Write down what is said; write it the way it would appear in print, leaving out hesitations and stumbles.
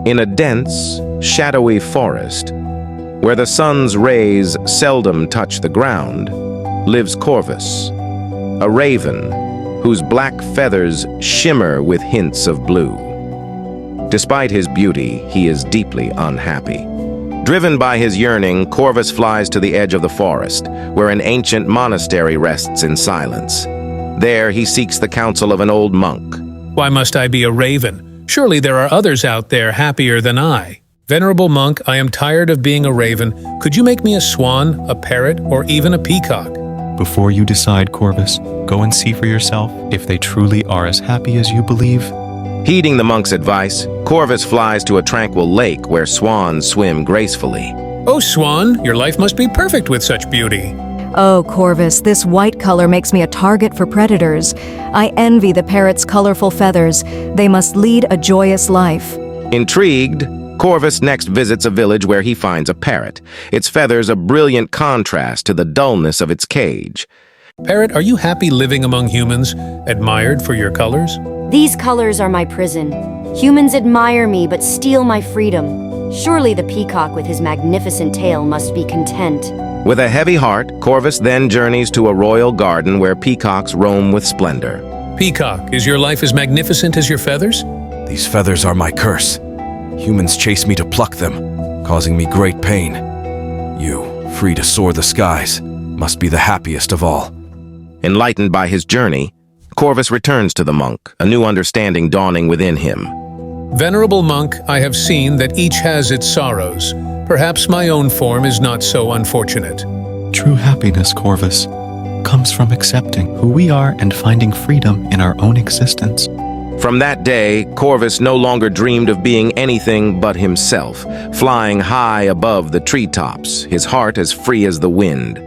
In a dense, shadowy forest, where the sun's rays seldom touch the ground, lives Corvus, a raven whose black feathers shimmer with hints of blue. Despite his beauty, he is deeply unhappy. Driven by his yearning, Corvus flies to the edge of the forest, where an ancient monastery rests in silence. There, he seeks the counsel of an old monk. Why must I be a raven? Surely there are others out there happier than I. Venerable monk, I am tired of being a raven. Could you make me a swan, a parrot, or even a peacock? Before you decide, Corvus, go and see for yourself if they truly are as happy as you believe. Heeding the monk's advice, Corvus flies to a tranquil lake where swans swim gracefully. Oh, swan, your life must be perfect with such beauty. Oh, Corvus, this white color makes me a target for predators. I envy the parrot's colorful feathers. They must lead a joyous life. Intrigued, Corvus next visits a village where he finds a parrot, its feathers a brilliant contrast to the dullness of its cage. Parrot, are you happy living among humans, admired for your colors? These colors are my prison. Humans admire me but steal my freedom. Surely the peacock with his magnificent tail must be content. With a heavy heart, Corvus then journeys to a royal garden where peacocks roam with splendor. Peacock, is your life as magnificent as your feathers? These feathers are my curse. Humans chase me to pluck them, causing me great pain. You, free to soar the skies, must be the happiest of all. Enlightened by his journey, Corvus returns to the monk, a new understanding dawning within him. Venerable monk, I have seen that each has its sorrows. Perhaps my own form is not so unfortunate. True happiness, Corvus, comes from accepting who we are and finding freedom in our own existence. From that day, Corvus no longer dreamed of being anything but himself, flying high above the treetops, his heart as free as the wind.